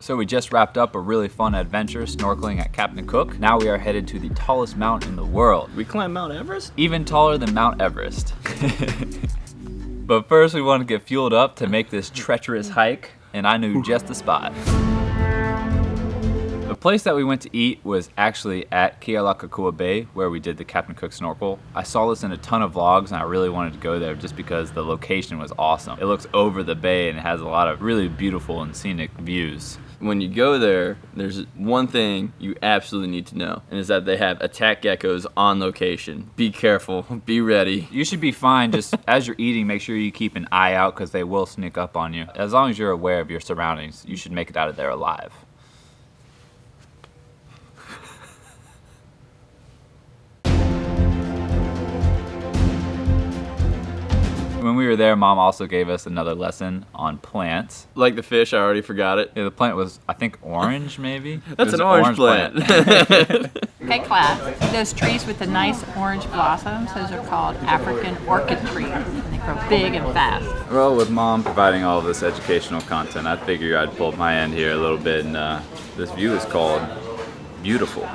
So we just wrapped up a really fun adventure snorkeling at Captain Cook. Now we are headed to the tallest mountain in the world. We climbed Mount Everest? Even taller than Mount Everest. But first we want to get fueled up to make this treacherous hike, and I knew just the spot. The place that we went to eat was actually at Kealakekua Bay, where we did the Captain Cook snorkel. I saw this in a ton of vlogs and I really wanted to go there just because the location was awesome. It looks over the bay and it has a lot of really beautiful and scenic views. When you go there, there's one thing you absolutely need to know, and is that they have attack geckos on location. Be careful, be ready. You should be fine, just as you're eating, make sure you keep an eye out because they will sneak up on you. As long as you're aware of your surroundings, you should make it out of there alive. When we were there, Mom also gave us another lesson on plants. Like the fish, I already forgot it. Yeah, the plant was, I think, orange maybe? That's an orange plant. Okay, class. Those trees with the nice orange blossoms, those are called African orchid trees. And they grow big and fast. Well, with Mom providing all of this educational content, I figured I'd pull my end here a little bit, and this view is called Beautiful.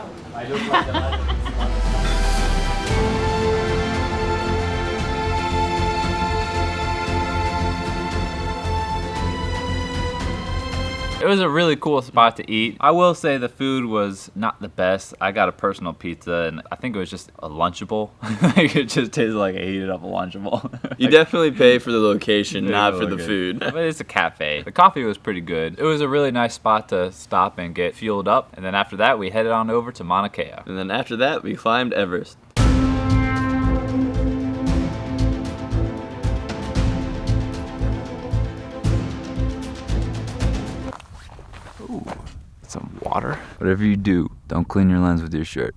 It was a really cool spot to eat. I will say the food was not the best. I got a personal pizza and I think it was just a Lunchable. It just tasted like I heated up a Lunchable. You definitely pay for the location, not for the food. But it's a cafe. The coffee was pretty good. It was a really nice spot to stop and get fueled up. And then after that, we headed on over to Mauna Kea. And then after that, we climbed Everest. Some water. Whatever you do, don't clean your lens with your shirt.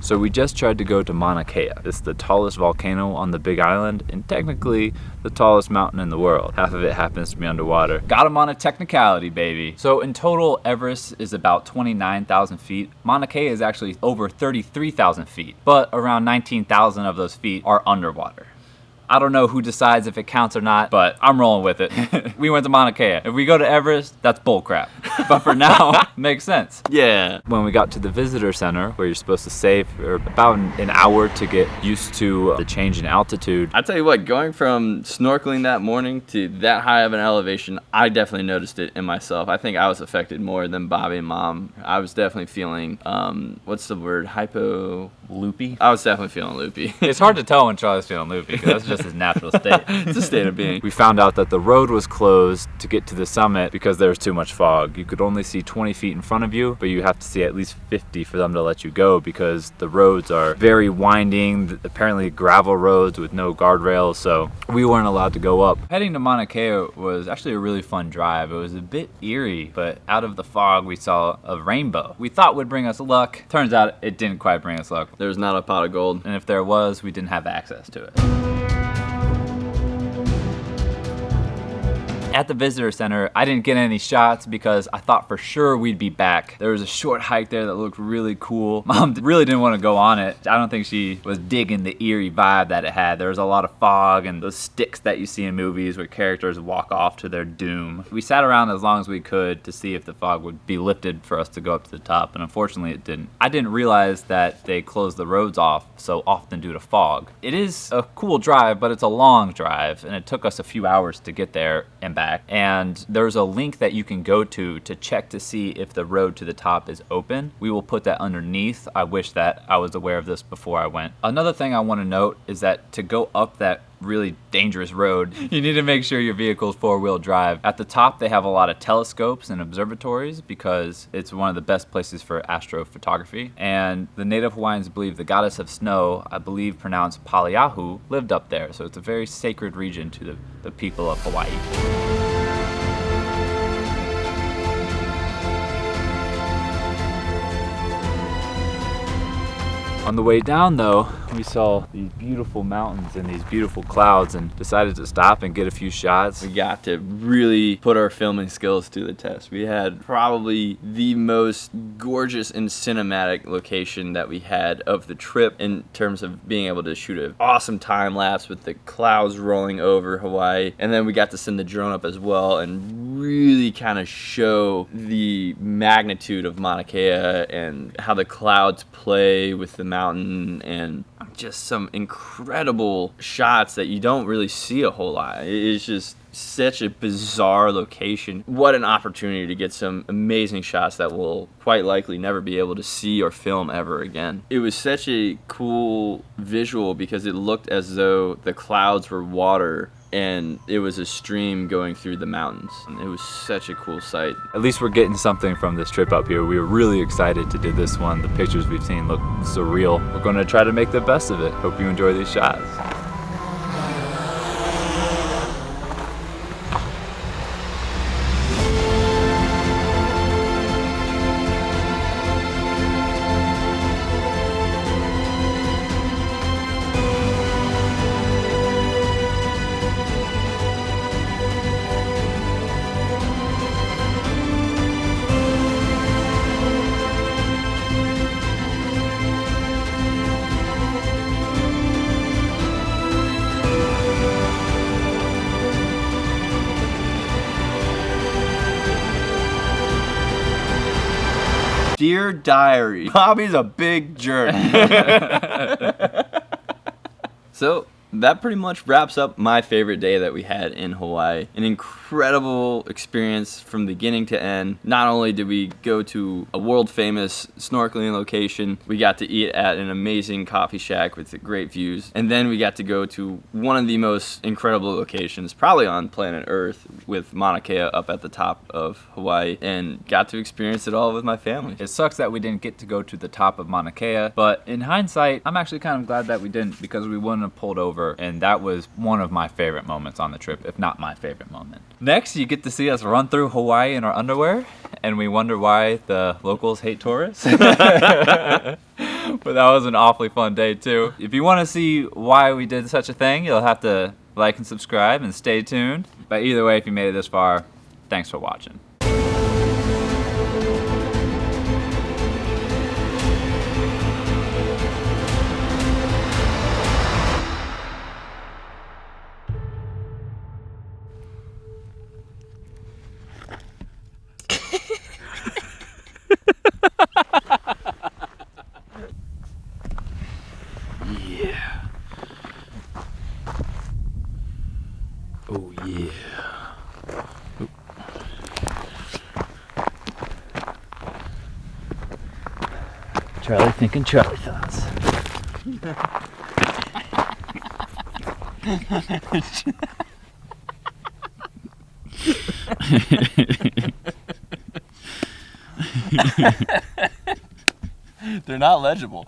So we just tried to go to Mauna Kea. It's the tallest volcano on the Big Island and technically the tallest mountain in the world. Half of it happens to be underwater. Got them on a technicality, baby. So in total, Everest is about 29,000 feet. Mauna Kea is actually over 33,000 feet, but around 19,000 of those feet are underwater. I don't know who decides if it counts or not, but I'm rolling with it. We went to Mauna Kea. If we go to Everest, that's bullcrap. But for now, makes sense. Yeah. When we got to the visitor center, where you're supposed to stay for about an hour to get used to the change in altitude. I tell you what, going from snorkeling that morning to that high of an elevation, I definitely noticed it in myself. I think I was affected more than Bobby and Mom. I was definitely feeling, what's the word, Loopy? I was definitely feeling loopy. It's hard to tell when Charlie's feeling loopy, because that's just his natural state. It's a state of being. We found out that the road was closed to get to the summit because there was too much fog. You could only see 20 feet in front of you, but you have to see at least 50 for them to let you go because the roads are very winding, apparently gravel roads with no guardrails, so we weren't allowed to go up. Heading to Mauna Kea was actually a really fun drive. It was a bit eerie, but out of the fog we saw a rainbow. We thought would bring us luck. Turns out it didn't quite bring us luck. There's not a pot of gold. And if there was, we didn't have access to it. At the visitor center, I didn't get any shots because I thought for sure we'd be back. There was a short hike there that looked really cool. Mom really didn't want to go on it. I don't think she was digging the eerie vibe that it had. There was a lot of fog and those sticks that you see in movies where characters walk off to their doom. We sat around as long as we could to see if the fog would be lifted for us to go up to the top, and unfortunately it didn't. I didn't realize that they closed the roads off so often due to fog. It is a cool drive, but it's a long drive, and it took us a few hours to get there and back. And there's a link that you can go to check to see if the road to the top is open. We will put that underneath. I wish that I was aware of this before I went. Another thing I want to note is that to go up that really dangerous road, you need to make sure your vehicle's four-wheel drive. At the top, they have a lot of telescopes and observatories because it's one of the best places for astrophotography. And the native Hawaiians believe the goddess of snow, I believe pronounced Paliahu, lived up there. So it's a very sacred region to the people of Hawaii. On the way down though, we saw these beautiful mountains and these beautiful clouds and decided to stop and get a few shots. We got to really put our filming skills to the test. We had probably the most gorgeous and cinematic location that we had of the trip in terms of being able to shoot an awesome time lapse with the clouds rolling over Hawaii. And then we got to send the drone up as well and really kind of show the magnitude of Mauna Kea and how the clouds play with the mountain, and just some incredible shots that you don't really see a whole lot. It's just such a bizarre location. What an opportunity to get some amazing shots that we'll quite likely never be able to see or film ever again. It was such a cool visual because it looked as though the clouds were water and it was a stream going through the mountains. It was such a cool sight. At least we're getting something from this trip up here. We were really excited to do this one. The pictures we've seen look surreal. We're going to try to make the best of it. Hope you enjoy these shots. Dear Diary, Bobby's a big jerk. So that pretty much wraps up my favorite day that we had in Hawaii. An incredible experience from beginning to end. Not only did we go to a world famous snorkeling location, we got to eat at an amazing coffee shack with great views, and then we got to go to one of the most incredible locations probably on planet Earth with Mauna Kea up at the top of Hawaii, and got to experience it all with my family. It sucks that we didn't get to go to the top of Mauna Kea, but in hindsight, I'm actually kind of glad that we didn't, because we wouldn't have pulled over, and that was one of my favorite moments on the trip, if not my favorite moment. Next, you get to see us run through Hawaii in our underwear, and we wonder why the locals hate tourists. But that was an awfully fun day too. If you want to see why we did such a thing, you'll have to like and subscribe and stay tuned. But either way, if you made it this far, thanks for watching. Yeah. Oh yeah. Oop. Charlie thinking Charlie thoughts. They're not legible.